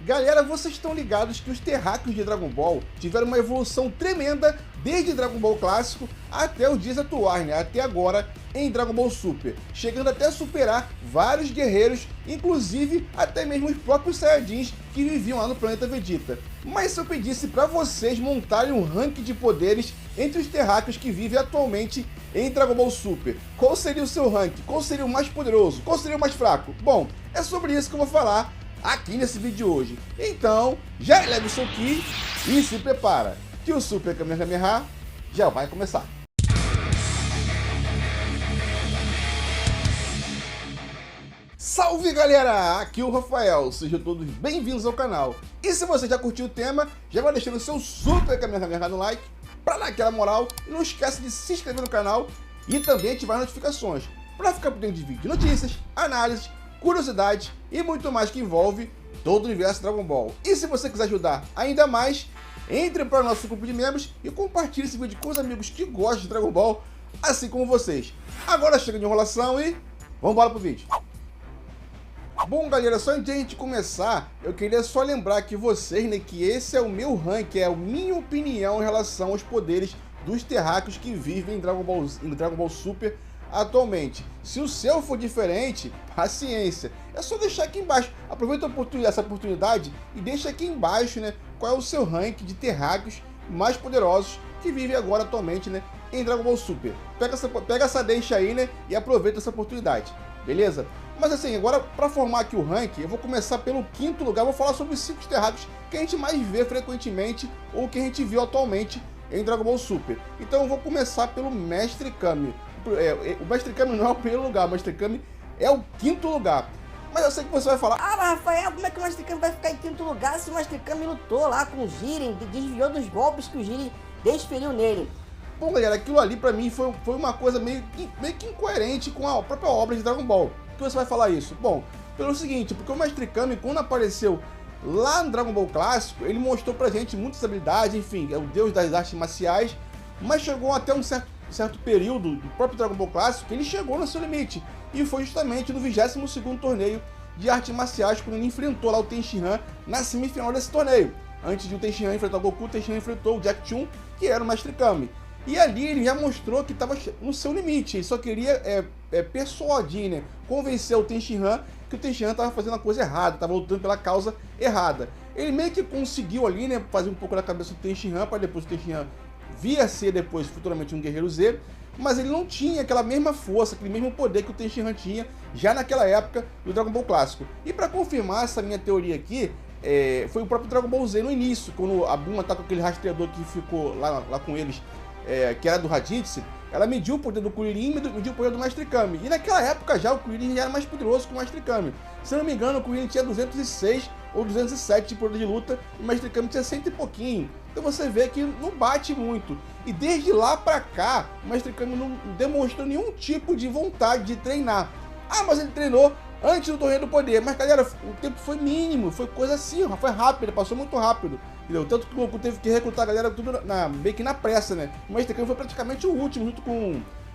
Galera, vocês estão ligados que os terráqueos de Dragon Ball tiveram uma evolução tremenda desde Dragon Ball clássico até os dias atuais, né? Até agora em Dragon Ball Super, chegando até a superar vários guerreiros, inclusive até mesmo os próprios Saiyajins que viviam lá no planeta Vegeta. Mas se eu pedisse para vocês montarem um ranking de poderes entre os terráqueos que vivem atualmente em Dragon Ball Super, qual seria o seu ranking? Qual seria o mais poderoso? Qual seria o mais fraco? Bom, é sobre isso que eu vou falar aqui nesse vídeo de hoje. Então, já leva o seu Ki e se prepara, que o Super Kamehameha já vai começar. Salve galera, aqui é o Rafael, sejam todos bem-vindos ao canal. E se você já curtiu o tema, já vai deixando o seu Super Kamehameha no like, para dar aquela moral, e não esquece de se inscrever no canal e também ativar as notificações, para ficar por dentro de vídeos de notícias, análises, curiosidades e muito mais que envolve todo o universo Dragon Ball. E se você quiser ajudar ainda mais, entre para o nosso grupo de membros e compartilhe esse vídeo com os amigos que gostam de Dragon Ball, assim como vocês. Agora chega de enrolação e vamos embora pro vídeo. Bom galera, só antes de a gente começar, eu queria só lembrar que vocês, né, que esse é o meu ranking, é a minha opinião em relação aos poderes dos terráqueos que vivem em Dragon Ball Super atualmente. Se o seu for diferente, paciência, é só deixar aqui embaixo. Aproveita essa oportunidade e deixa aqui embaixo, né, qual é o seu ranking de terráqueos mais poderosos que vivem agora atualmente, né, em Dragon Ball Super. Pega essa deixa aí, né, e aproveita essa oportunidade, beleza? Mas assim, agora para formar aqui o ranking, eu vou começar pelo quinto lugar, vou falar sobre os 5 terráqueos que a gente mais vê frequentemente ou que a gente viu atualmente em Dragon Ball Super. Então eu vou começar pelo Mestre Kami. O Mestre Kami não é o primeiro lugar, o Mestre Kami é o quinto lugar. Mas eu sei que você vai falar: ah, mas Rafael, como é que o Mestre Kami vai ficar em quinto lugar se o Mestre Kami lutou lá com o Jiren, desviou dos golpes que o Jiren desferiu nele? Bom galera, aquilo ali pra mim foi uma coisa meio que incoerente com a própria obra de Dragon Ball. Por que você vai falar isso? Bom, pelo seguinte, porque o Mestre Kami, quando apareceu lá no Dragon Ball clássico, ele mostrou pra gente muitas habilidades, enfim, é o deus das artes marciais, mas chegou até um certo período do próprio Dragon Ball clássico que ele chegou no seu limite, e foi justamente no 22º torneio de artes marciais quando ele enfrentou lá o Tenshinhan na semifinal desse torneio. Antes de o Tenshinhan enfrentar o Goku, o Tenshinhan enfrentou o Jack Chun, que era o Mestre Kami. E ali ele já mostrou que estava no seu limite, ele só queria persuadir, né, convencer o Tenshinhan que o Tenshinhan estava fazendo a coisa errada, estava lutando pela causa errada. Ele meio que conseguiu ali, né, fazer um pouco da cabeça do Tenshinhan, para depois o Tenshinhan vir a ser depois futuramente um guerreiro Z, mas ele não tinha aquela mesma força, aquele mesmo poder que o Tenshinhan tinha já naquela época do Dragon Ball clássico. E para confirmar essa minha teoria aqui, foi o próprio Dragon Ball Z no início, quando a Bulma tá com aquele rastreador que ficou lá com eles, que era do Raditz. Ela mediu o poder do Kuririn e mediu o poder do Mestre Kami. E naquela época já o Kuririn já era mais poderoso que o Mestre Kami. Se eu não me engano, o Kuririn tinha 206 ou 207 de poder de luta e o Mestre Kami tinha 100 e pouquinho. Então você vê que não bate muito. E desde lá pra cá, o Mestre Kami não demonstrou nenhum tipo de vontade de treinar. Ah, mas ele treinou antes do Torneio do Poder. Mas galera, o tempo foi mínimo, foi coisa assim, foi rápido, passou muito rápido. Entendeu? Tanto que o Goku teve que recrutar a galera tudo meio que na pressa, né? O Mestre Kami foi praticamente o último,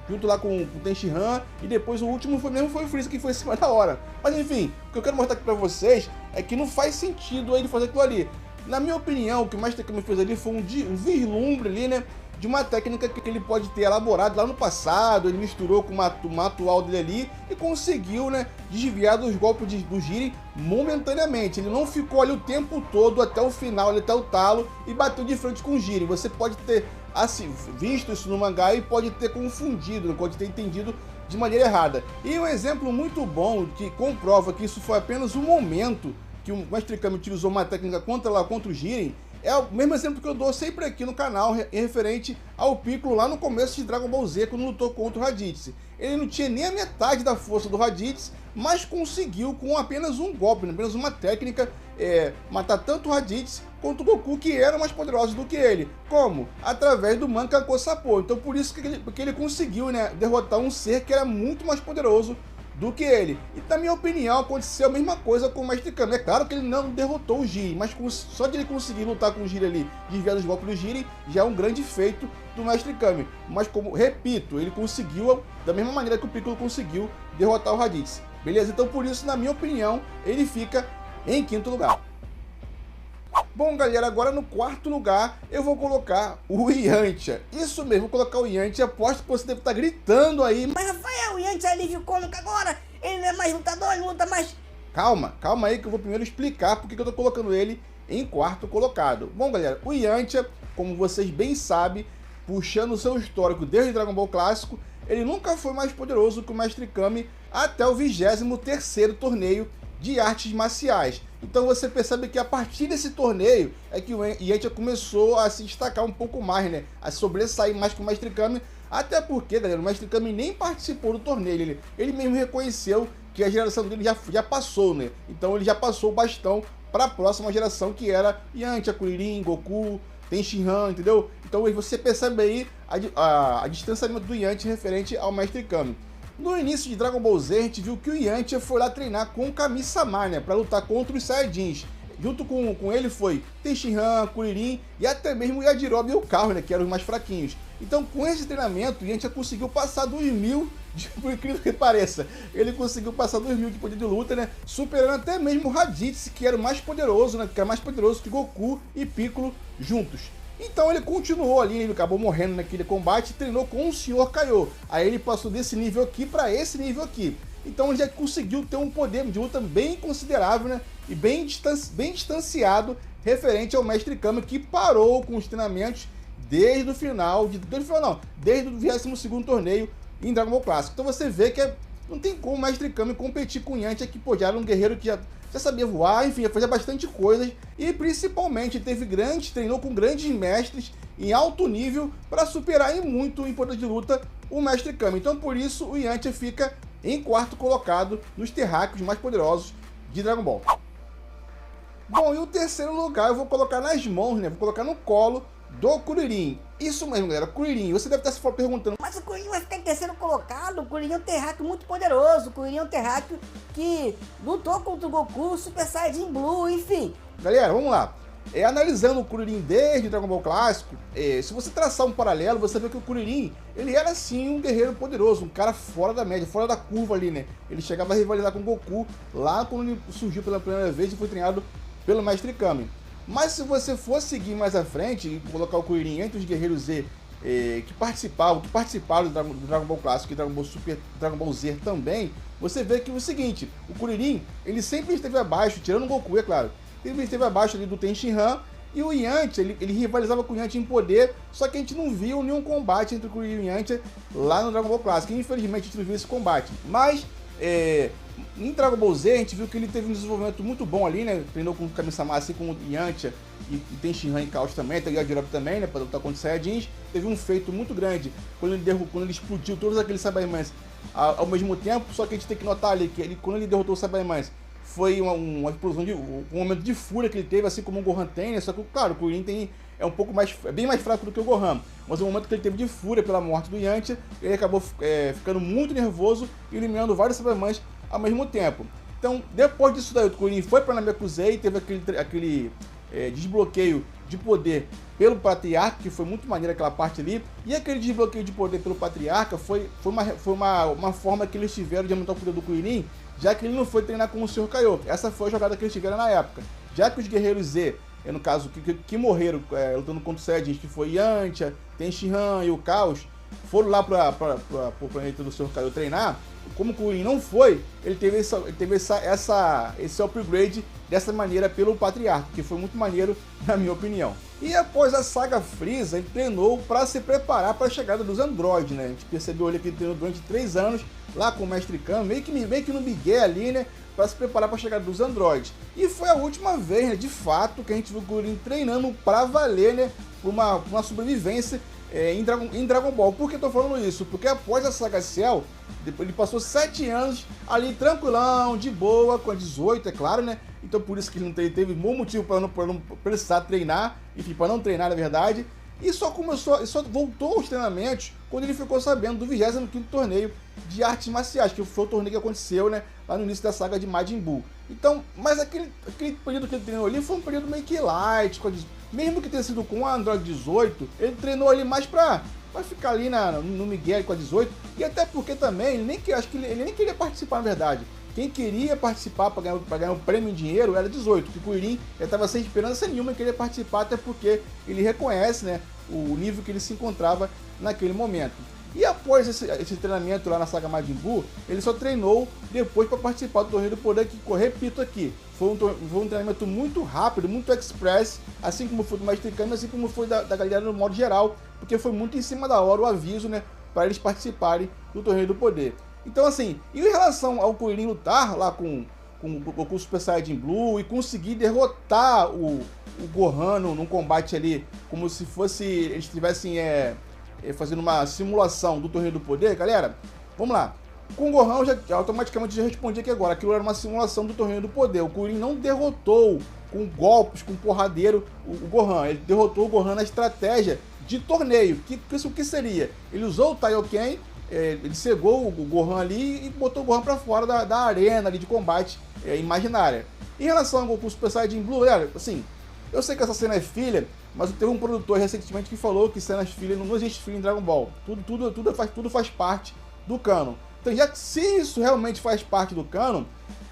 junto lá com o Tenshinhan, e depois o último foi o Freeza, que foi em cima da hora. Mas enfim, o que eu quero mostrar aqui pra vocês é que não faz sentido ele fazer aquilo ali. Na minha opinião, o que o Mestre Kami fez ali foi um vislumbre ali, né, de uma técnica que ele pode ter elaborado lá no passado. Ele misturou com uma atual dele ali e conseguiu, né, desviar dos golpes do Jiren momentaneamente. Ele não ficou ali o tempo todo até o final, até o talo, e bateu de frente com o Jiren. Você pode ter assim, visto isso no mangá e pode ter confundido, pode ter entendido de maneira errada. E um exemplo muito bom que comprova que isso foi apenas um momento que o Mestre Kami utilizou uma técnica contra o Jiren, é o mesmo exemplo que eu dou sempre aqui no canal, referente ao Piccolo lá no começo de Dragon Ball Z, quando lutou contra o Raditz. Ele não tinha nem a metade da força do Raditz, mas conseguiu com apenas um golpe, apenas uma técnica, matar tanto o Raditz quanto o Goku, que eram mais poderosos do que ele. Como? Através do Mankaku Sappo. Então por isso que ele conseguiu, né, derrotar um ser que era muito mais poderoso do que ele. E na minha opinião aconteceu a mesma coisa com o Mestre Kami. É claro que ele não derrotou o Jiren, mas só de ele conseguir lutar com o Jiren ali, desviar dos golpes do Jiren, já é um grande feito do Mestre Kami. Mas como, repito, ele conseguiu, da mesma maneira que o Piccolo conseguiu, derrotar o Raditz. Beleza? Então por isso, na minha opinião, ele fica em quinto lugar. Bom, galera, agora no quarto lugar eu vou colocar o Yantia. Isso mesmo, vou colocar o Yantia. Aposto que você deve estar gritando aí. Mas, Rafael, o Yantia é alívio cômico agora. Ele não é mais lutador, ele não luta mais. Calma aí que eu vou primeiro explicar porque que eu tô colocando ele em quarto colocado. Bom, galera, o Yantia, como vocês bem sabem, puxando o seu histórico desde Dragon Ball Clássico, ele nunca foi mais poderoso que o Mestre Kami até o 23º torneio de artes marciais. Então você percebe que a partir desse torneio é que o Yantia começou a se destacar um pouco mais, né? A sobressair mais que o Mestre Kami, até porque, galera, o Mestre Kami nem participou do torneio, ele mesmo reconheceu que a geração dele já passou, né? Então ele já passou o bastão para a próxima geração, que era Yantia, Kuririn, Goku, Ten Shinhan, entendeu? Então você percebe aí a distanciamento do Yantia referente ao Mestre Kami. No início de Dragon Ball Z, a gente viu que o Yantia foi lá treinar com o Kami-sama, né, para lutar contra os Saiyajins. Junto com ele foi Ten Shinhan, Kuririn e até mesmo o Yajirobe e o Kaio, né, que eram os mais fraquinhos. Então, com esse treinamento, o Yantia conseguiu passar dos 1000, por incrível que pareça. Ele conseguiu passar dos 1000 de poder de luta, né, superando até mesmo o Raditz, que era o mais poderoso, né, que era mais poderoso que Goku e Piccolo juntos. Então ele continuou ali, ele acabou morrendo naquele combate e treinou com o Sr. Kaiô. Aí ele passou desse nível aqui para esse nível aqui. Então ele já conseguiu ter um poder de luta bem considerável, né? E bem distanciado referente ao Mestre Kami, que parou com os treinamentos desde o final, desde o 22º torneio em Dragon Ball Clássico. Então você vê que não tem como o Mestre Kami competir com o Yantia, que pô, já era um guerreiro que já sabia voar, enfim, fazia bastante coisas e principalmente treinou com grandes mestres em alto nível para superar em muito em poder de luta o Mestre Kami. Então por isso o Yantia fica em quarto colocado nos terráqueos mais poderosos de Dragon Ball. Bom, e o terceiro lugar eu vou colocar nas mãos, né? Vou colocar no colo do Kuririn. Isso mesmo, galera, Kuririn. Você deve estar se perguntando, mas o Kuririn vai ficar em terceiro colocado. O Kuririn é um terráqueo muito poderoso. O Kuririn é um terráqueo que lutou contra o Goku, Super Saiyajin Blue, enfim. Galera, vamos lá. Analisando o Kuririn desde Dragon Ball Clássico, se você traçar um paralelo, você vê que o Kuririn, ele era sim um guerreiro poderoso, um cara fora da média, fora da curva ali, né? Ele chegava a rivalizar com o Goku lá quando ele surgiu pela primeira vez e foi treinado pelo Mestre Kami. Mas se você for seguir mais à frente e colocar o Kuririn entre os guerreiros Z que participaram do Dragon Ball Clássico e Dragon Ball Super, Dragon Ball Z também, você vê que é o seguinte, o Kuririn, ele sempre esteve abaixo, tirando o Goku, é claro, ele esteve abaixo ali do Ten Shinhan, e o Yantia, ele rivalizava com o Yantia em poder, só que a gente não viu nenhum combate entre o Kuririn e o Yantia lá no Dragon Ball Clássico, infelizmente a gente não viu esse combate, mas em Dragon Ball Z a gente viu que ele teve um desenvolvimento muito bom ali, né? Treinou com o Kami-sama, assim como o Yantia e tem Shinhan e Kaos também, tem o Yajirobe também, né? Para lutar contra os Saiyajins. Teve um feito muito grande quando ele explodiu todos aqueles Sabaimans ao mesmo tempo, só que a gente tem que notar ali que quando ele derrotou os Sabaimans foi uma explosão, um momento de fúria que ele teve, assim como o Gohan tem, né? Só que, claro, o Kuririn é bem mais fraco do que o Gohan, mas o momento que ele teve de fúria pela morte do Yantia, ele acabou ficando muito nervoso e eliminando vários Sabaimans ao mesmo tempo. Então, depois disso daí, o Kuririn foi para Namekusei, teve aquele desbloqueio de poder pelo Patriarca, que foi muito maneiro aquela parte ali, e aquele desbloqueio de poder pelo Patriarca foi uma forma que eles tiveram de aumentar o poder do Kuririn, já que ele não foi treinar com o Sr. Kaiô. Essa foi a jogada que eles tiveram na época. Já que os guerreiros Z, no caso, que morreram lutando contra os Saiyajins, que foi Yantia, Ten Shinhan e o Kaos, foram lá para o planeta do Sr. Kaiô treinar, como o Kuririn não foi, ele teve esse upgrade dessa maneira pelo Patriarca, que foi muito maneiro, na minha opinião. E após a saga Freeza, ele treinou para se preparar para a chegada dos androides, né? A gente percebeu ali que ele treinou durante 3 anos, lá com o Mestre Kami, meio que no Miguel ali, né? Para se preparar para a chegada dos androides. E foi a última vez, né, de fato, que a gente viu o Kuririn treinando para valer, né? Por uma sobrevivência em Dragon Ball. Por que eu tô falando isso? Porque após a saga Cell, ele passou 7 anos ali tranquilão, de boa, com a 18, é claro, né? Então por isso que ele não teve bom motivo para não precisar treinar, enfim, para não treinar na verdade. E só voltou aos treinamentos quando ele ficou sabendo do 25º torneio de artes marciais, que foi o torneio que aconteceu, né, lá no início da saga de Majin Buu. Então, mas aquele período que ele treinou ali foi um período meio que light, mesmo que tenha sido com a Android 18, ele treinou ali mais pra ficar ali no Miguel com a 18, e até porque também, ele nem queria participar na verdade. quem queria participar para ganhar um prêmio em dinheiro era 18, que o Kuririn já estava sem esperança nenhuma em querer participar, até porque ele reconhece, né, o nível que ele se encontrava naquele momento. E após esse treinamento lá na saga Majin Buu, ele só treinou depois para participar do Torneio do Poder, que, repito aqui, foi um treinamento muito rápido, muito express, assim como foi do Mestre Kami, assim como foi da galera no modo geral, porque foi muito em cima da hora o aviso, né, para eles participarem do Torneio do Poder. Então, assim, e em relação ao Kuririn lutar lá com o Goku Super Saiyajin Blue e conseguir derrotar o Gohan num combate ali, como se fosse eles estivessem fazendo uma simulação do Torneio do Poder, galera, vamos lá. Com o Gohan, eu já automaticamente já respondi aqui agora, aquilo era uma simulação do Torneio do Poder. O Kuririn não derrotou com golpes, com porradeiro, o Gohan. Ele derrotou o Gohan na estratégia de torneio. Isso que seria? Ele usou o Taioken, ele cegou o Gohan ali e botou o Gohan pra fora da arena ali de combate imaginária. Em relação ao Goku Super Saiyajin Blue, galera, assim, eu sei que essa cena é filha, mas teve um produtor recentemente que falou que cenas filha não existe filha em Dragon Ball. Tudo faz parte do canon. Então, já que se isso realmente faz parte do canon,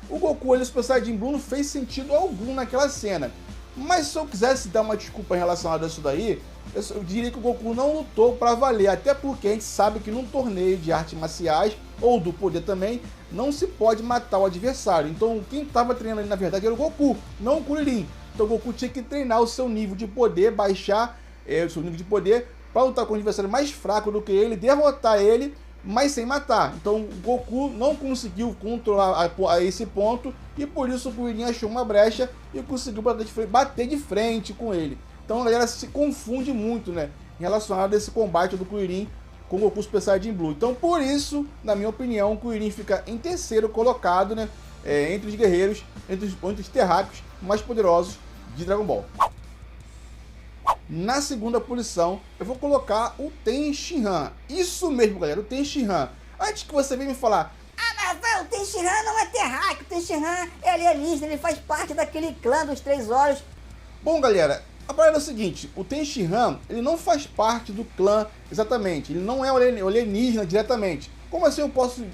o Goku e o Super Saiyajin Blue não fez sentido algum naquela cena. Mas se eu quisesse dar uma desculpa em relação a isso daí, eu diria que o Goku não lutou pra valer, até porque a gente sabe que num torneio de artes marciais, ou do poder também, não se pode matar o adversário. Então quem estava treinando ali na verdade era o Goku, não o Kuririn. Então o Goku tinha que treinar o seu nível de poder, baixar o seu nível de poder para lutar com um adversário mais fraco do que ele, derrotar ele, mas sem matar. Então o Goku não conseguiu controlar a esse ponto e por isso o Kuririn achou uma brecha e conseguiu bater de frente com ele. Então a galera se confunde muito, né, em relação a esse combate do Kuririn com o Goku Super Saiyajin Blue. Então por isso, na minha opinião, o Kuririn fica em terceiro colocado, né, entre os guerreiros, entre os terráqueos mais poderosos de Dragon Ball. Na segunda posição, eu vou colocar o Tenshinhan. Isso mesmo, galera, o Tenshinhan. Antes que você venha me falar, mas o Tenshinhan não é terráqueo, o Tenshinhan é alienígena, ele faz parte daquele clã dos 3 olhos. Bom, galera, a parada é o seguinte, o Tenshinhan, ele não faz parte do clã exatamente, ele não é alienígena diretamente. Como assim eu posso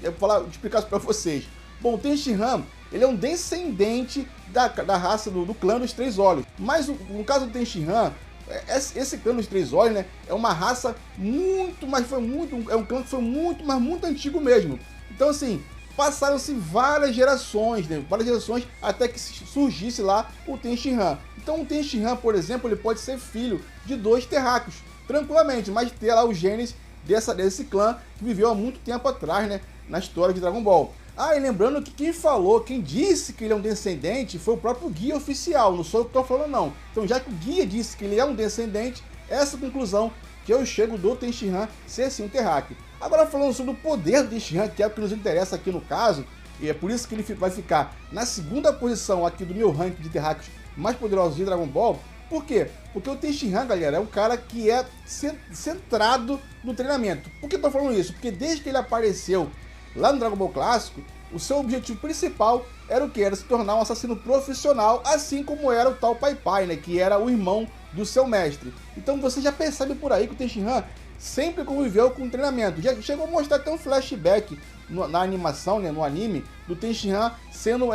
explicar isso pra vocês? Bom, o Tenshinhan, ele é um descendente da raça do clã dos 3 olhos. Mas no caso do Tenshinhan, esse clã dos 3 olhos, né, é uma raça é um clã que foi muito antigo mesmo. Então assim, passaram-se várias gerações, né, até que surgisse lá o Tenshinhan. Então o Tenshinhan, por exemplo, ele pode ser filho de 2 terráqueos, tranquilamente, mas ter lá os genes desse clã que viveu há muito tempo atrás, né, na história de Dragon Ball. Ah, e lembrando que quem disse que ele é um descendente foi o próprio guia oficial, não sou eu que estou falando não. Então já que o guia disse que ele é um descendente, essa conclusão que eu chego do Tenshinhan ser sim um terráqueo. Agora falando sobre o poder do Tenshinhan, que é o que nos interessa aqui no caso, e é por isso que ele vai ficar na segunda posição aqui do meu ranking de terráqueos mais poderosos de Dragon Ball. Por quê? Porque o Tenshinhan, galera, é um cara que é centrado no treinamento. Por que eu tô falando isso? Porque desde que ele apareceu lá no Dragon Ball Clássico, o seu objetivo principal era o que? Era se tornar um assassino profissional, assim como era o tal Pai Pai, né? Que era o irmão do seu mestre. Então você já percebe por aí que o Tenshinhan sempre conviveu com o treinamento. Já chegou a mostrar até um flashback na animação, né, no anime, do Tenshinhan sendo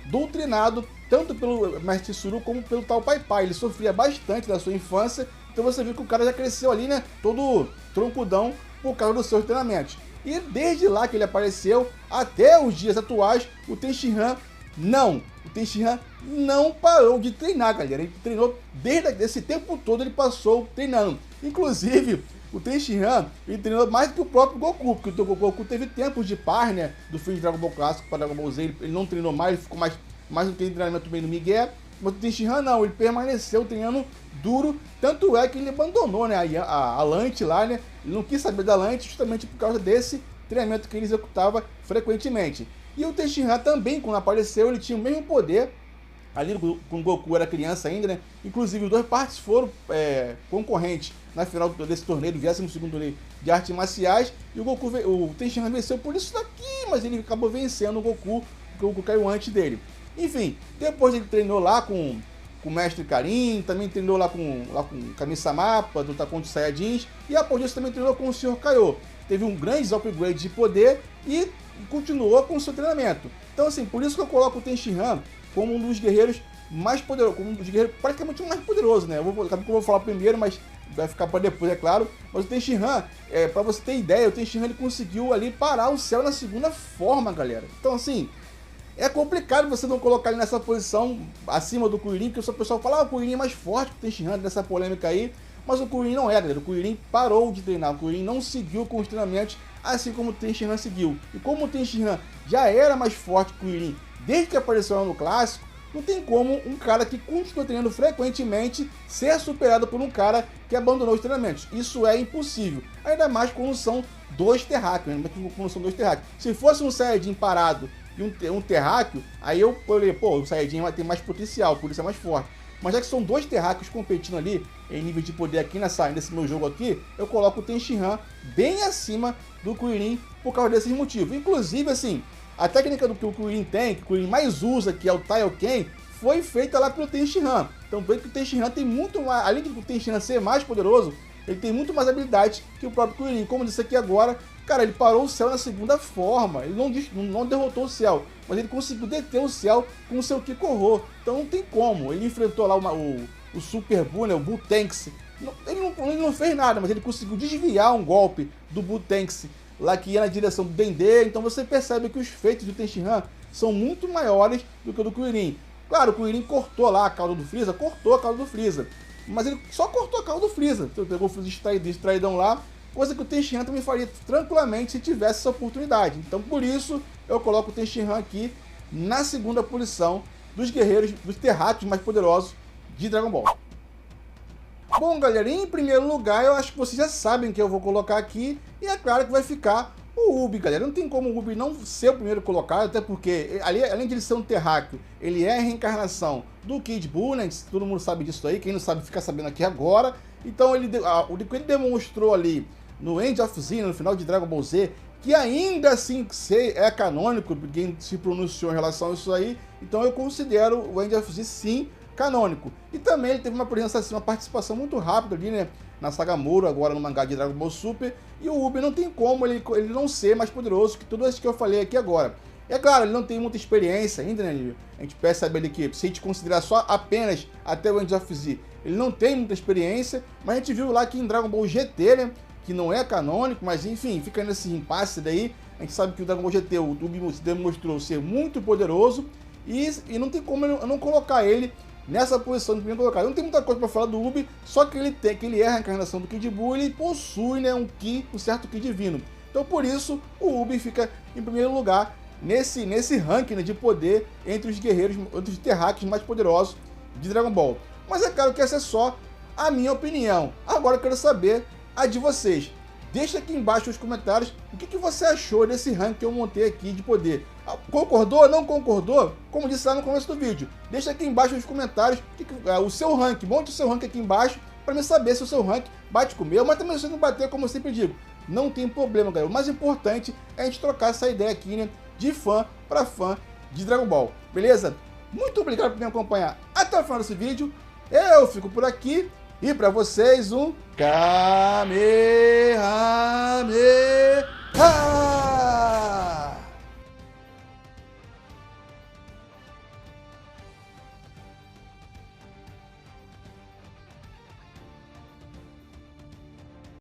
doutrinado tanto pelo Mestre Suru como pelo tal Pai Pai. Ele sofria bastante da sua infância, então você viu que o cara já cresceu ali, né, todo troncudão por causa dos seus treinamentos. E desde lá que ele apareceu até os dias atuais, o Tenshinhan não parou de treinar, galera. Ele treinou desde esse tempo todo, ele passou treinando. Inclusive, o Tenshinhan, ele treinou mais do que o próprio Goku, porque o Goku teve tempos de par, né, do fim de Dragon Ball Clássico para Dragon Ball Z, ele não treinou mais, ele ficou mais do que treinamento bem no Miguel, mas o Tenshinhan não, ele permaneceu treinando duro, tanto é que ele abandonou, né, a Lante lá, né, ele não quis saber da Lante justamente por causa desse treinamento que ele executava frequentemente. E o Tenshinhan também, quando apareceu, ele tinha o mesmo poder, ali quando o Goku era criança ainda, né? Inclusive os 2 partes foram concorrentes na final desse torneio, do 22º torneio de artes marciais, e o Tenshinhan venceu por isso daqui, mas ele acabou vencendo o Goku, porque o Goku caiu antes dele. Enfim, depois ele treinou lá com o Mestre Karin, também treinou lá com Kami-sama, para lutar contra os Saiyajins, e após isso também treinou com o Sr. Kaiô. Teve um grande upgrade de poder e e continuou com o seu treinamento. Então assim, por isso que eu coloco o Tenshinhan como um dos guerreiros mais poderosos, como um dos guerreiros praticamente o mais poderoso, né? Eu vou falar primeiro, mas vai ficar para depois, é claro. Mas o Tenshinhan, para você ter ideia, o Tenshinhan ele conseguiu ali parar o céu na segunda forma, galera. Então assim, é complicado você não colocar ele nessa posição acima do Kuririn, porque o pessoal fala, o Kuririn é mais forte que o Tenshinhan nessa polêmica aí. Mas o Kuririn não é, galera. O Kuririn parou de treinar. O Kuririn não seguiu com os treinamentos, assim como o Tenshinhan seguiu. E como o Tenshinhan já era mais forte que o Kuririn desde que apareceu lá no clássico, não tem como um cara que continua treinando frequentemente ser superado por um cara que abandonou os treinamentos. Isso é impossível. Ainda mais quando são dois terráqueos. Se fosse um Saiyajin parado e um terráqueo, aí eu falei, pô, o Saiyajin vai ter mais potencial, por isso é mais forte. Mas já que são dois terráqueos competindo ali em nível de poder aqui nesse meu jogo aqui, eu coloco o Tenshinhan bem acima do Kuririn por causa desses motivos. Inclusive, assim, a técnica do que o Kuririn tem, que o Kuririn mais usa, que é o Taioken, foi feita lá pelo Tenshinhan. Então vê que o Tenshinhan tem muito mais, além do Tenshinhan ser mais poderoso, ele tem muito mais habilidade que o próprio Kuririn. Como eu disse aqui agora, cara, ele parou o céu na segunda forma. Ele não derrotou o cel, mas ele conseguiu deter o cel com o seu Kikoho. Então não tem como. Ele enfrentou lá o Super Buu, né, o Butenks. Ele não fez nada, mas ele conseguiu desviar um golpe do Butenks lá que ia na direção do Dendê. Então você percebe que os feitos do Tenshinhan são muito maiores do que o do Kuririn. Claro, o Kuririn cortou lá a cauda do Freeza, mas ele só cortou a cauda do Freeza. Então pegou o Freeza distraidão lá, coisa que o Tenshinhan também faria tranquilamente se tivesse essa oportunidade. Então por isso eu coloco o Tenshinhan aqui na segunda posição dos guerreiros, dos terráqueos mais poderosos de Dragon Ball. Bom, galera, em primeiro lugar, eu acho que vocês já sabem que eu vou colocar aqui, e é claro que vai ficar o Ubi, galera. Não tem como o Ubi não ser o primeiro colocado, até porque, além de ele ser um terráqueo, ele é a reencarnação do Kid Buu, né? Todo mundo sabe disso aí, quem não sabe fica sabendo aqui agora. Então, o que ele demonstrou ali no End of Z, no final de Dragon Ball Z, que ainda assim é canônico, ninguém se pronunciou em relação a isso aí, então eu considero o End of Z sim canônico. E também ele teve uma presença assim, uma participação muito rápida ali, né, na saga Moro, agora no mangá de Dragon Ball Super, e o Ubi não tem como ele não ser mais poderoso que tudo isso que eu falei aqui agora. É claro, ele não tem muita experiência ainda, né, a gente percebe ali que, se a gente considerar só apenas até o End of Z, ele não tem muita experiência, mas a gente viu lá que em Dragon Ball GT, né, que não é canônico, mas enfim, fica nesse impasse daí. A gente sabe que o Dragon Ball GT, o Ubi demonstrou ser muito poderoso, e não tem como eu não colocar ele nessa posição de primeiro colocado. Não tem muita coisa para falar do Ubi, só que ele é a reencarnação do Kid Buu, ele possui, né, um certo Ki divino. Então por isso o Ubi fica em primeiro lugar nesse ranking, né, de poder entre os guerreiros, entre os terráqueos mais poderosos de Dragon Ball. Mas é claro que essa é só a minha opinião. Agora eu quero saber a de vocês. Deixa aqui embaixo nos comentários o que você achou desse ranking que eu montei aqui de poder. Concordou? Não concordou? Como disse lá no começo do vídeo, deixa aqui embaixo nos comentários o seu ranking. Monte o seu ranking aqui embaixo para me saber se o seu ranking bate com o meu, mas também se não bater, como eu sempre digo, não tem problema, galera. O mais importante é a gente trocar essa ideia aqui, né, de fã para fã de Dragon Ball, beleza? Muito obrigado por me acompanhar até o final desse vídeo. Eu fico por aqui. E para vocês, um Kamehameha!